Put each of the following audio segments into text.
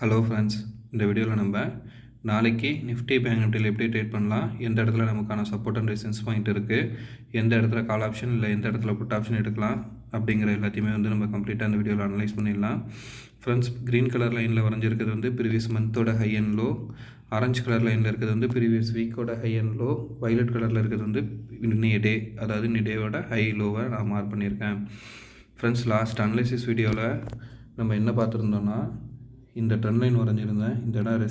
Hello friends, இந்த வீடியோவில் நம்ம நாளைக்கு நிஃப்டி பேங்க் நிஃப்டியில் எப்படி ட்ரேட் பண்ணலாம், எந்த இடத்துல நமக்கான சப்போர்ட் அண்ட் ரெசிஸ்டன்ஸ் பாயிண்ட் இருக்குது, எந்த இடத்துல கால் ஆப்ஷன் இல்லை எந்த இடத்துல புட் ஆப்ஷன் எடுக்கலாம் அப்படிங்கிற எல்லாத்தையுமே நம்ம கம்ப்ளீட்டாக இந்த வீடியோவில் அனலைஸ் பண்ணிடலாம். ஃப்ரெண்ட்ஸ், க்ரீன் கலர் லைனில் வரைஞ்சிருக்கிறது ப்ரீவியஸ் மந்தோட high and low, orange colour லைனில் இருக்கிறது ப்ரீவியஸ் வீக்கோட ஹை அண்ட் லோ, வயலட் கலரில் இருக்கிறது இன்னைய டே, அதாவது இன்னைய டேவோட ஹை லோவை நான் மார்க் பண்ணியிருக்கேன். ஃப்ரெண்ட்ஸ், லாஸ்ட் அனலைசிஸ் வீடியோவில் நம்ம என்ன பார்த்துருந்தோன்னா, இந்த ட்ரெண்ட் லைன் வரைஞ்சிருந்தேன். இந்த இடம்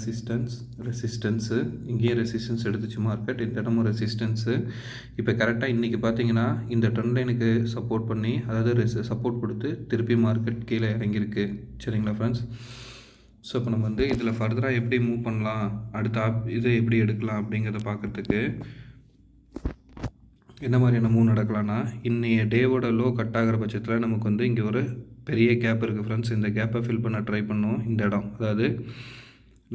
ரெசிஸ்டன்ஸு, இங்கேயே ரெசிஸ்டன்ஸ் எடுத்துச்சு மார்க்கெட், இந்த இடமும் ரெசிஸ்டன்ஸு. இப்போ கரெக்டாக இன்றைக்கி பார்த்தீங்கன்னா இந்த ட்ரெண்ட் லைனுக்கு சப்போர்ட் பண்ணி, அதாவது சப்போர்ட் கொடுத்து திருப்பி மார்க்கெட் கீழே இறங்கியிருக்கு. சரிங்களா ஃப்ரெண்ட்ஸ்? ஸோ இப்போ நம்ம இதில் ஃபர்தராக எப்படி மூவ் பண்ணலாம், அடுத்த இது எப்படி எடுக்கலாம் அப்படிங்கிறத பார்க்குறதுக்கு என்ன மாதிரியான மூவ் நடக்கலாம்னா, இன்றைய டேவோட லோ கட் ஆகிற பட்சத்தில் நமக்கு இங்கே ஒரு பெரிய கேப் இருக்குது ஃப்ரெண்ட்ஸ். இந்த கேப்பை ஃபில் பண்ண ட்ரை பண்ணுவோம். இந்த இடம், அதாவது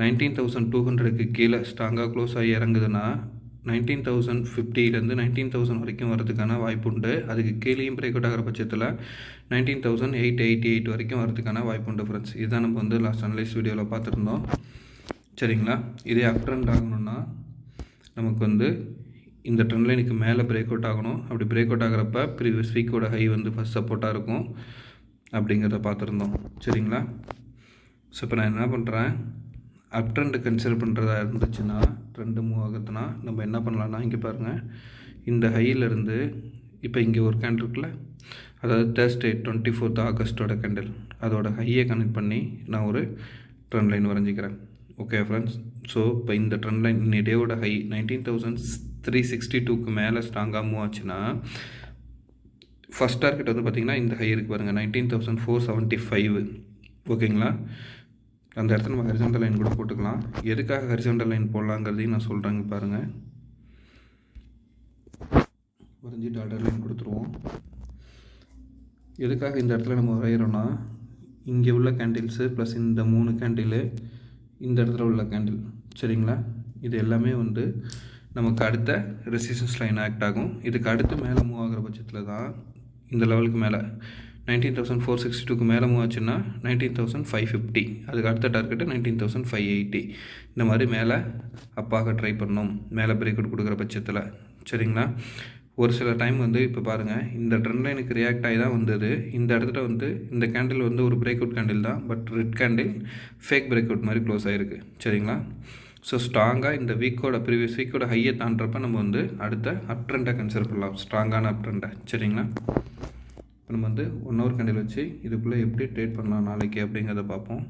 19,200க்கு கீழே ஸ்ட்ராங்காக க்ளோஸ் ஆகி இறங்குதுன்னா 19,050லேருந்து 19,000 வரைக்கும் வரதுக்கான வாய்ப்பு உண்டு. அதுக்கு கீழேயும் பிரேக் அவுட் ஆகிற பட்சத்தில் 19,888 வரைக்கும் வரதுக்கான வாய்ப்பு உண்டு ஃப்ரெண்ட்ஸ். இதுதான் நம்ம லாஸ்ட் அனலைஸ் வீடியோவில் பார்த்துருந்தோம். சரிங்களா? இதே அப் ட்ரெண்ட் ஆகணும்னா நமக்கு இந்த ட்ரெண்ட் லைனுக்கு மேலே பிரேக் அவுட் ஆகணும். அப்படி பிரேக் அவுட் ஆகிறப்ப ப்ரீவியஸ் வீக்கோட ஹை ஃபஸ்ட் சப்போர்ட்டாக இருக்கும் அப்படிங்கிறத பார்த்துருந்தோம். சரிங்களா? ஸோ இப்போ நான் என்ன பண்ணுறேன், அப் ட்ரெண்டு கன்சிடர் பண்ணுறதா இருந்துச்சுன்னா, ட்ரெண்டு மூவ் ஆகுதுன்னா நம்ம என்ன பண்ணலான்னா, இங்கே பாருங்கள், இந்த ஹையிலேருந்து இப்போ இங்கே ஒரு கேண்டில் இருக்குல்ல, அதாவது Thursday 24th ஆகஸ்ட்டோட கேண்டில், அதோட ஹையை கனெக்ட் பண்ணி நான் ஒரு ட்ரெண்ட் லைன் வரைஞ்சிக்கிறேன். Okay friends? ஸோ இப்போ இந்த ட்ரெண்ட் லைன் இன்னைய டேவோட ஹை 19,362க்கு மேலே ஸ்ட்ராங்காக மூவ் ஆச்சுன்னா, ஃபஸ்ட் டார்கெட் பார்த்திங்கன்னா இந்த ஹை இருக்குது பாருங்கள், 19,475. ஓகேங்களா? அந்த இடத்துல நம்ம ஹரிசாண்டல் லைன் கூட போட்டுக்கலாம். எதுக்காக ஹரிசாண்டல் லைன் போடலாங்கிறதையும் நான் சொல்கிறேங்க பாருங்கள். வரைஞ்சி டாட்டர் லைன் கொடுத்துருவோம். எதுக்காக இந்த இடத்துல நம்ம வரைகிறோன்னா, இங்கே உள்ள கேண்டில்ஸு ப்ளஸ் இந்த 3 கேண்டிலு, இந்த இடத்துல உள்ள கேண்டில், சரிங்களா, இது எல்லாமே நமக்கு அடுத்த ரெசிஸ்டன்ஸ் லைன் ஆக்ட் ஆகும். இதுக்கு அடுத்து மேலே மூவ் ஆகிற பட்சத்தில் தான் இந்த லெவலுக்கு மேலே 19,462க்கு மேலே மூவ் ஆச்சுன்னா 19,550, அதுக்கு அடுத்த டார்கெட்டு 19,580. இந்த மாதிரி மேலே அப்பாக ட்ரை பண்ணோம், மேலே பிரேக் அவுட் கொடுக்குற பட்சத்தில். சரிங்களா? ஒரு சில டைம் இப்போ பாருங்கள், இந்த ட்ரெண்ட் லைனுக்கு ரியாக்ட் ஆகி தான் வந்தது. இந்த இடத்துல இந்த கேண்டில் ஒரு பிரேக் அவுட் கேண்டில் தான், but red candle fake break out மாதிரி க்ளோஸ் ஆகிருக்கு. சரிங்களா? ஸோ ஸ்ட்ராங்காக இந்த வீக்கோட ப்ரீவியஸ் வீக்கோட ஹையை தாண்டறப்ப நம்ம அடுத்த அப் ட்ரெண்டை கன்சிடர் பண்ணலாம், ஸ்ட்ராங்கான அப் ட்ரெண்டை. சரிங்களா? இப்போ நம்ம 1 ஹவர் கேண்டில் வச்சு இதுக்குள்ளே எப்படி ட்ரேட் பண்ணலாம் நாளைக்கு அப்படிங்கிறத பார்ப்போம்.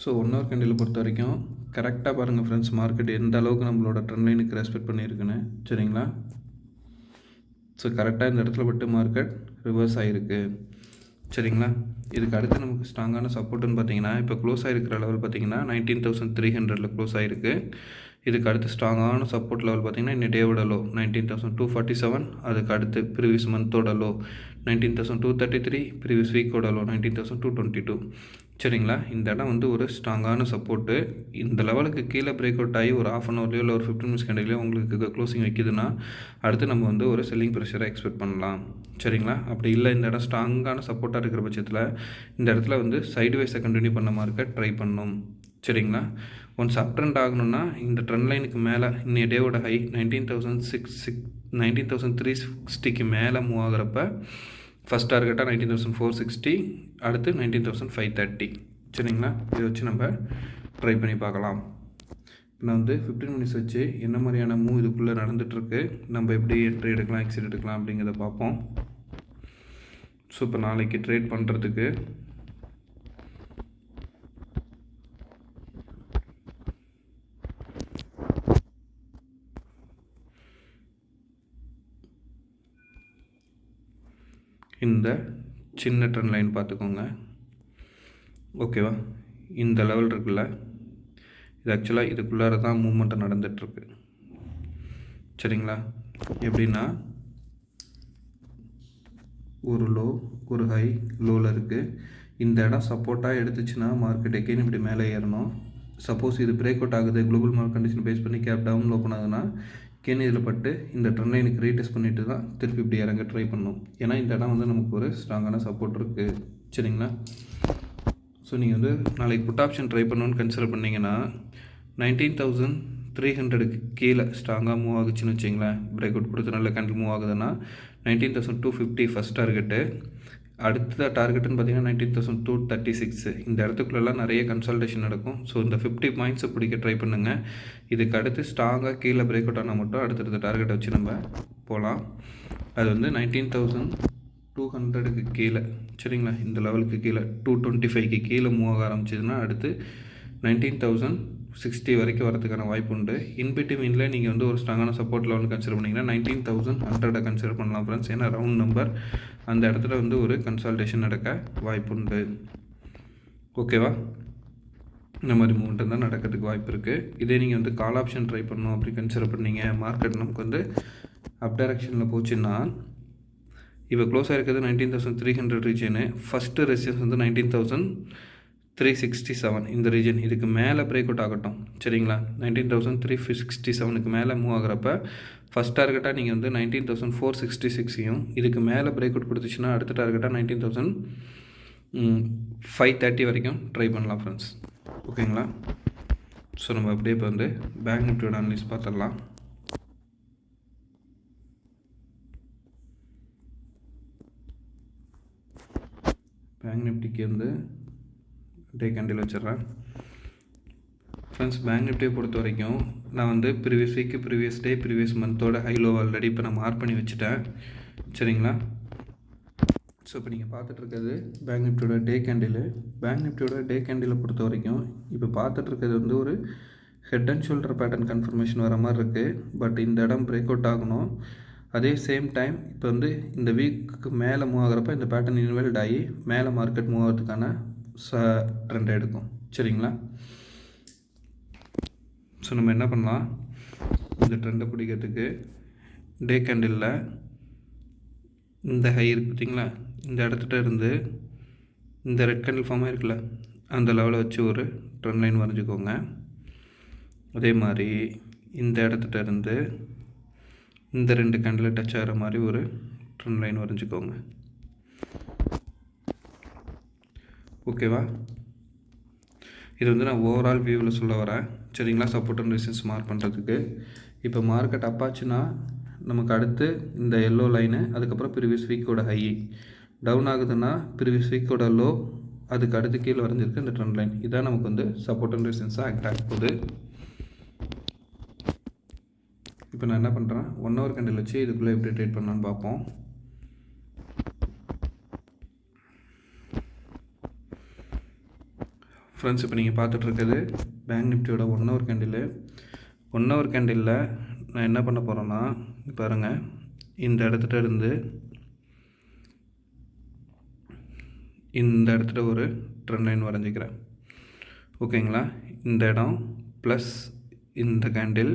ஸோ 1 ஹவர் கேண்டில் பொறுத்த வரைக்கும் கரெக்டாக பாருங்கள் ஃப்ரெண்ட்ஸ், மார்க்கெட் எந்த அளவுக்கு நம்மளோட ட்ரெண்ட் லைனுக்கு ரெஸ்பெக்ட் பண்ணியிருக்குன்னு. சரிங்களா? ஸோ கரெக்டாக இந்த இடத்துல பட்டு மார்க்கெட் ரிவர்ஸ் ஆகிருக்கு. சரிங்களா? இதுக்கு அடுத்து நமக்கு ஸ்ட்ராங்கான சப்போர்ட்டுன்னு பார்த்தீங்கன்னா, இப்போ க்ளோஸ் ஆகிருக்கிற லெவல் பார்த்தீங்கன்னா 19,300ல் க்ளோஸ் ஆகிருக்கு. இதுக்கு அடுத்து ஸ்ட்ராங்கான சப்போர்ட் லெவல் பார்த்தீங்கன்னா இன்னும் டேவோட லோ 19,247, அதுக்கு அடுத்து ப்ரீவியஸ் மந்தோட லோ 19,233, ப்ரீவியஸ் வீக்கோட லோ 19,222. சரிங்களா? இந்த இடம் ஒரு ஸ்ட்ராங்கான சப்போர்ட்டு. இந்த லெவலுக்கு கீழே பிரேக் அவுட் ஆகி ஒரு ½ ஹவர்லையோ இல்லை ஒரு 15 மினிட்ஸ் கேண்டிலையோ உங்களுக்கு க்ளோசிங் வைக்குதுன்னா, அடுத்து நம்ம ஒரு செல்லிங் ப்ரெஷரை எக்ஸ்பெக்ட் பண்ணலாம். சரிங்களா? அப்படி இல்லை, இந்த இடம் ஸ்ட்ராங்கான சப்போர்ட்டாக இருக்கிற பட்சத்தில் இந்த இடத்துல சைடுவேஸை கண்டினியூ பண்ண மார்க்கெட் ட்ரை பண்ணணும். சரிங்களா? ஒன்ஸ் அப் ட்ரெண்ட் ஆகணும்னா இந்த ட்ரெண்ட் லைனுக்கு மேலே இன்னைய டேவோட ஹை 19,360க்கு மேலே மூவ் ஆகிறப்ப ஃபஸ்ட் டார்கெட்டாக 19,460, அடுத்து 19,530. சரிங்களா? இதை வச்சு நம்ம ட்ரை பண்ணி பார்க்கலாம். நான் 15 மினிட்ஸ் வச்சு என்ன மாதிரியான மூவ் இதுக்குள்ளே நடந்துகிட்ருக்கு, நம்ம எப்படி என்ட்ரி எடுக்கலாம், எக்ஸிட் எடுக்கலாம் அப்படிங்கிறத பார்ப்போம். ஸோ இப்போ நாளைக்கு ட்ரேட் பண்ணுறதுக்கு இந்த சின்ன ட்ரெண்ட் லைன் பார்த்துக்கோங்க. ஓகேவா? இந்த லெவல் இருக்குல்ல, இது ஆக்சுவலாக இதுக்குள்ளார தான் மூவ்மெண்ட்டை நடந்துகிட்ருக்கு. சரிங்களா? எப்படின்னா, ஒரு லோ ஒரு ஹை, லோவில் இருக்குது. இந்த இடம் சப்போர்ட்டாக எடுத்துச்சுன்னா மார்க்கெட் எகெயின் இப்படி மேலே ஏறணும். சப்போஸ் இது பிரேக் அவுட் ஆகுது, குளோபல் மார்க்கெட் கண்டிஷன் பேஸ் பண்ணி கேப் டவுன் ஓப்பன் ஆகுதுன்னா இதில் பட்டு இந்த ட்ரெண்ட் லைனுக்கு ரீடெஸ்ட் பண்ணிட்டு தான் திருப்பி இப்படி இறங்க ட்ரை பண்ணணும். ஏன்னா இந்த இடம் வந்து நமக்கு ஒரு ஸ்ட்ராங்கான சப்போர்ட் இருக்குது. சரிங்களா? ஸோ நீங்கள் வந்து நாளைக்கு புட் ஆப்ஷன் ட்ரை பண்ணணுன்னு கன்சிடர் பண்ணிங்கன்னா 19,300க்கு கீழே ஸ்ட்ராங்காக மூவ் ஆகுச்சுன்னு வச்சிங்களேன், பிரேக் அவுட் கொடுத்து நல்ல கேண்டில் மூவ் ஆகுதுன்னா 19,250 ஃபஸ்ட் டார்கெட்டு. அடுத்த டார்கெட்டுன்னு பார்த்தீங்கன்னா 19,236. இந்த இடத்துக்குள்ளெல்லாம் நிறைய கன்சல்டேஷன் நடக்கும். ஸோ இந்த 50 பாயிண்ட்ஸை பிடிக்க ட்ரை பண்ணுங்கள். இதுக்கு அடுத்து ஸ்ட்ராங்காக கீழே பிரேக் அவுட் ஆனால் மட்டும் அடுத்தடுத்த டார்கெட்டை வச்சு நம்ம போகலாம். அது வந்து 19,200க்கு கீழே, சரிங்களா, இந்த லெவலுக்கு கீழே 225க்கு கீழே மூவ் ஆக ஆரம்பிச்சதுன்னா அடுத்து 19,060 வரைக்கும் வரதுக்கான வாய்ப்பு உண்டு. இன்பிட்வீனில் நீங்கள் வந்து ஒரு ஸ்ட்ராங்கான சப்போர்ட் லெவல் கன்சிடர் பண்ணிங்கன்னா 19,100 கன்சிடர் பண்ணலாம் ஃப்ரெண்ட்ஸ். ஏன்னா ரவுண்ட் நம்பர் அந்த இடத்துல வந்து ஒரு கன்சல்டேஷன் நடக்க வாய்ப்பு உண்டு. ஓகேவா? இந்த மாதிரி மூமெண்ட் தான் நடக்கிறதுக்கு வாய்ப்பு இருக்குது. இதே நீங்கள் வந்து கால் ஆப்ஷன் ட்ரை பண்ணணும் அப்படி கன்சிடர் பண்ணீங்க, மார்க்கெட் நமக்கு வந்து அப் டைரக்ஷனில் போச்சுன்னா இப்போ க்ளோஸ் ஆகிருக்கிறது 19,300 ரீஜனு. ஃபஸ்ட்டு ரெசிஸ்டன்ஸ் வந்து 19,367 இந்த ரீஜன். இதுக்கு மேலே பிரேக் அவுட் ஆகட்டும், சரிங்களா? 19,367க்கு மேலே மூவ் ஆகிறப்ப ஃபஸ்ட் டார்கெட்டாக நீங்கள் வந்து 19,466ஐயும் இதுக்கு மேலே பிரேக் அவுட் கொடுத்துச்சுன்னா அடுத்த டார்கெட்டாக 19,530 வரைக்கும் ட்ரை பண்ணலாம் ஃப்ரெண்ட்ஸ். ஓகேங்களா? ஸோ நம்ம அப்படியே இப்போ வந்து பேங்க் நிஃப்டியோட அனலைஸ் பார்த்துடலாம். பேங்க் நிஃப்டிக்கு வந்து டே கேண்டில் வச்சிட்றேன் ஃப்ரெண்ட்ஸ். பேங்க் நிஃப்டியை பொறுத்த வரைக்கும் நான் வந்து previous week, previous day, previous மந்தோட ஹை லோ ஆல்ரெடி இப்போ நான் மார்க் பண்ணி வச்சுட்டேன், சரிங்களா? ஸோ இப்போ நீங்கள் பார்த்துட்ருக்கிறது பேங்க் நிஃப்டியோட டே கேண்டில். பேங்க் நிஃப்டியோட டே கேண்டிலை பொறுத்த வரைக்கும் இப்போ பார்த்துட்ருக்கிறது வந்து ஒரு head and shoulder pattern confirmation வர மாதிரி இருக்குது. பட் இந்த இடம் பிரேக் அவுட் ஆகணும். அதே சேம் டைம் இப்போ வந்து இந்த வீக்கு மேலே மூவ் ஆகிறப்ப இந்த பேட்டர்ன் இன்வெல்ட் ஆகி மேலே மார்க்கெட் மூவ் ஆகிறதுக்கான ட்ரெண்ட் எடுக்கும், சரிங்களா? ஸோ நம்ம என்ன பண்ணலாம், இந்த ட்ரெண்டை பிடிக்கிறதுக்கு டே கேண்டிலில் இந்த ஹை இருக்குது பார்த்தீங்களா, இந்த இடத்துட்ட இருந்து இந்த ரெட் கேண்டில் ஃபார்ம் ஆகிருக்குல்ல அந்த லெவலை வச்சு ஒரு ட்ரெண்ட் லைன் வரைஞ்சிக்கோங்க. அதே மாதிரி இந்த இடத்துட்ட இருந்து இந்த ரெண்டு கேண்டில் டச் ஆகிற மாதிரி ஒரு ட்ரெண்ட் லைன் வரைஞ்சிக்கோங்க. ஓகேவா? இது வந்து நான் ஓவரால் வியூவில் சொல்ல வரேன், சரிங்களா? சப்போர்ட் அண்ட் ரெசிஸ்டன்ஸ் மார்க் பண்ணுறதுக்கு. இப்போ மார்க்கெட் அப்பாச்சுன்னா நமக்கு அடுத்து இந்த எல்லோ லைனு, அதுக்கப்புறம் ப்ரீவியஸ் வீக்கோட ஹை. டவுன் ஆகுதுன்னா ப்ரீவியஸ் வீக்கோட லோ, அதுக்கு அடுத்து கீழே வரைஞ்சிருக்கு இந்த ட்ரெண்ட் லைன். இதான் நமக்கு வந்து சப்போர்ட் அண்ட் ரெசிஸ்டன்ஸாக ஆக்ட் ஆக போகுது. இப்போ நான் என்ன பண்ணுறேன், 1 ஹவர் கேண்டில் வச்சு இதுக்குள்ளே எப்படி ட்ரேட் பண்ணலான்னு பார்ப்போம். ஃப்ரெண்ட்ஸ், இப்போ நீங்கள் பார்த்துட்ருக்கிறது பேங்க் நிஃப்டியோட 1 ஹவர் கேண்டில். 1 ஹவர் கேண்டிலில் நான் என்ன பண்ண போகிறேன்னா, பாருங்கள், இந்த இடத்துல இருந்து இந்த இடத்துல ஒரு ட்ரெண்ட் லைன் வரைஞ்சிக்கிறேன், ஓகேங்களா? இந்த இடம் ப்ளஸ் இந்த கேண்டில்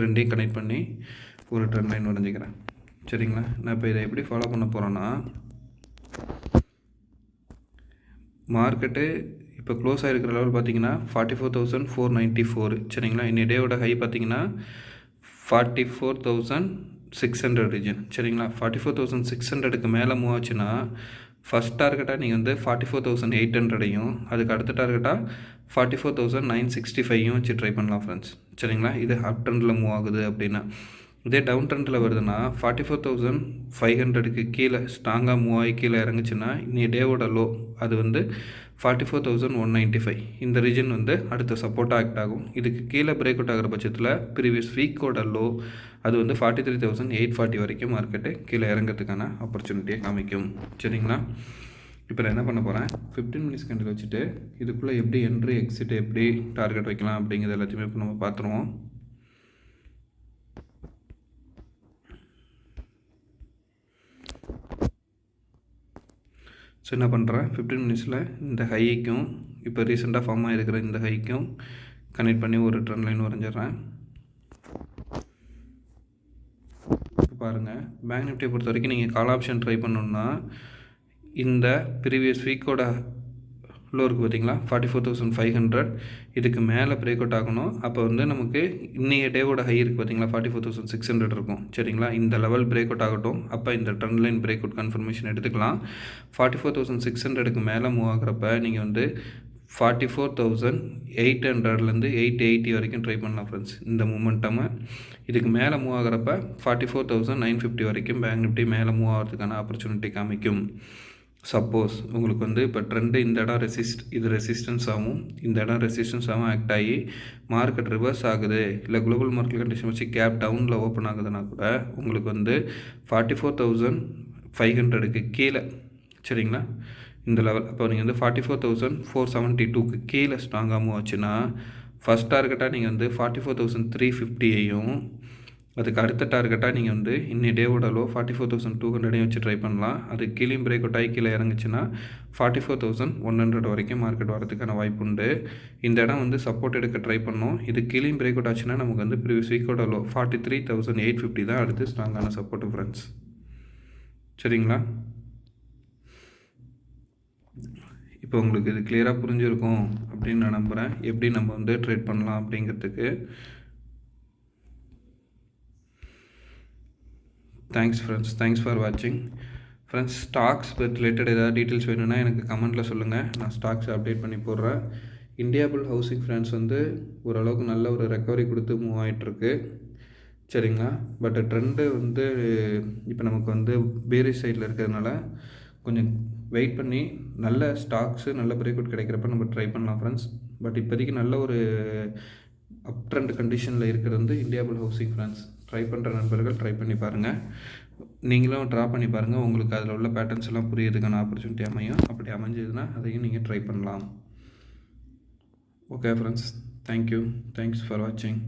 ரெண்டையும் கனெக்ட் பண்ணி ஒரு ட்ரெண்ட் லைன் வரைஞ்சிக்கிறேன், சரிங்களா? நான் இப்போ இதை எப்படி ஃபாலோ பண்ண போகிறேன்னா, மார்க்கெட்டு இப்போ க்ளோஸ் ஆகிருக்கிற லெவல் பார்த்தீங்கன்னா 44,494, சரிங்களா? இன்னி டேவோட ஹை பார்த்தீங்கன்னா 44,600 ரீஜன், சரிங்களா? 44,600க்கு மேலே மூவ் ஆச்சுன்னா ஃபஸ்ட் டார்கெட்டாக நீங்கள் வந்து 44,800ஐயும் அதுக்கு அடுத்த டார்கெட்டாக 44,965 வச்சு ட்ரை பண்ணலாம் ஃப்ரெண்ட்ஸ், சரிங்களா? இது அப் ட்ரெண்டில் மூவ் ஆகுது அப்படின்னா. இதே டவுன் ட்ரெண்டில் வருதுன்னா 44,500க்கு கீழே ஸ்ட்ராங்காக மூவ் ஆகி கீழே இறங்குச்சுன்னா இன்னி டேவோட லோ அது வந்து 44,195. இந்த ரீஜன் வந்து அடுத்த சப்போர்ட்டாக ஆக்ட் ஆகும். இதுக்கு கீழே பிரேக் அவுட் ஆகிற பட்சத்தில் ப்ரீவியஸ் வீக்கோட லோ அது வந்து 43,840 வரைக்கும் மார்க்கெட்டு கீழே இறங்கிறதுக்கான ஆப்பர்ச்சுனிட்டியை காமிக்கும், சரிங்களா? இப்போ நான் என்ன பண்ண போகிறேன், 15 மினிட்ஸ் கேண்டில் வச்சுட்டு இதுக்குள்ளே எப்படி என்ட்ரி எக்ஸிட் எப்படி டார்கெட் வைக்கலாம் அப்படிங்கிறது எல்லாத்தையுமே இப்போ நம்ம பார்த்துருவோம். ஸோ என்ன பண்ணுறேன், 15 மினிட்ஸில் இந்த ஹைக்கும் இப்போ ரீசெண்டாக ஃபார்ம் ஆகிருக்கிற இந்த ஹைக்கும் கனெக்ட் பண்ணி ஒரு ட்ரெண்ட் லைன் வரைஞ்சிட்றேன். இப்போ பாருங்கள், பேங்க் நிஃப்டியை பொறுத்த வரைக்கும் நீங்கள் கால் ஆப்ஷன் ட்ரை பண்ணணுன்னா இந்த ப்ரீவியஸ் வீக்கோட லோ இருக்குது பார்த்தீங்களா 44,500. இதுக்கு மேலே பிரேக் அவுட் ஆகணும். அப்போ வந்து நமக்கு இன்னைய டேவோட ஹை இருக்குது பார்த்தீங்களா 44,600 இருக்கும். சரிங்களா, இந்த லெவல் பிரேக் அவுட் ஆகட்டும். அப்போ இந்த trend line break out confirmation எடுத்துக்கலாம். 44,600க்கு மேலே மூவ் ஆகிறப்ப நீங்கள் வந்து 44,800லேருந்து 880 வரைக்கும் ட்ரை பண்ணலாம் ஃப்ரெண்ட்ஸ். இந்த மூமெண்ட்டமை இதுக்கு மேலே மூவ் ஆகிறப்ப 44,950 வரைக்கும் பேங்க் நிஃப்டி மேலே மூவ் ஆகிறதுக்கான ஆப்பர்ச்சுனிட்டி காமிக்கும். சப்போஸ் உங்களுக்கு வந்து இப்போ ட்ரெண்டு இந்த இடம் ரெசிஸ்டன்ஸாகவும் இந்த இடம் ரெசிஸ்டன்ஸாகவும் ஆக்ட் ஆகி மார்க்கெட் ரிவர்ஸ் ஆகுது, இல்லை குளோபல் மார்க்கெட் கண்டிஷன் வச்சு கேப் டவுனில் ஓப்பன் ஆகுதுன்னா கூட உங்களுக்கு வந்து 44,500க்கு கீழே, சரிங்களா, இந்த லெவல் அப்போ நீங்கள் வந்து 44,472க்கு கீழே ஸ்ட்ராங்காக மூவ் ஆச்சுன்னா ஃபஸ்ட் டார்கெட்டாக நீங்கள் வந்து 44,350ஐயும் அதுக்கு அடுத்த டார்கெட்டாக நீங்கள் வந்து இன்னி டேவோட லோ 44,200ஐயும் வச்சு ட்ரை பண்ணலாம். அது கீழேயும் பிரேக் அவுட் ஆகி கீழே இறங்குச்சுன்னா 44,100 வரைக்கும் மார்க்கெட் வரதுக்கான வாய்ப்பு உண்டு. இந்த இடம் வந்து சப்போர்ட் எடுக்க ட்ரை பண்ணோம். இது கீழேயும் பிரேக் அவுட் ஆச்சுன்னா நமக்கு வந்து ப்ரீவியஸ் வீக்கோட லோ 43,850 தான் அடுத்து ஸ்ட்ராங்கான சப்போர்ட்டு ஃப்ரெண்ட்ஸ். சரிங்களா, இப்போ உங்களுக்கு இது கிளியராக புரிஞ்சிருக்கும் அப்படின்னு நான் நம்புகிறேன். எப்படி நம்ம வந்து ட்ரேட் பண்ணலாம் அப்படிங்கிறதுக்கு. தேங்க்ஸ் ஃப்ரெண்ட்ஸ், தேங்க்ஸ் ஃபார் வாட்சிங் ஃப்ரெண்ட்ஸ். ஸ்டாக்ஸ் ரிலேட்டட் ஏதாவது டீட்டெயில்ஸ் வேணும்னா எனக்கு கமெண்ட்டில் சொல்லுங்கள், நான் ஸ்டாக்ஸ் அப்டேட் பண்ணி போடுறேன். இந்தியா புல் ஹவுசிங் ஃபினான்ஸ் வந்து ஓரளவுக்கு நல்ல ஒரு ரெக்கவரி கொடுத்து மூவ் ஆகிட்டுருக்கு. சரிங்களா, பட் ட்ரெண்டு வந்து இப்போ நமக்கு வந்து பேரிஷ் சைடில் இருக்கிறதுனால கொஞ்சம் வெயிட் பண்ணி நல்ல ஸ்டாக்ஸு நல்ல பிரேக் அவுட் கிடைக்கிறப்ப நம்ம ட்ரை பண்ணலாம் ஃப்ரெண்ட்ஸ். பட் இப்போதைக்கு நல்ல ஒரு அப் ட்ரெண்ட் கண்டிஷனில் இருக்கிறது வந்து இந்தியா புல் ஹவுசிங் ஃபினான்ஸ். ட்ரை பண்ணுற நண்பர்கள் ட்ரை பண்ணி பாருங்கள். நீங்களும் ட்ரா பண்ணி பாருங்கள். உங்களுக்கு அதில் உள்ள பேட்டர்ன்ஸ் எல்லாம் புரியறதுக்கான ஆப்பர்ச்சுனிட்டி அமையும். அப்படி அமைஞ்சதுன்னா அதையும் நீங்கள் ட்ரை பண்ணலாம். Okay friends, thank you, thanks for வாட்சிங்.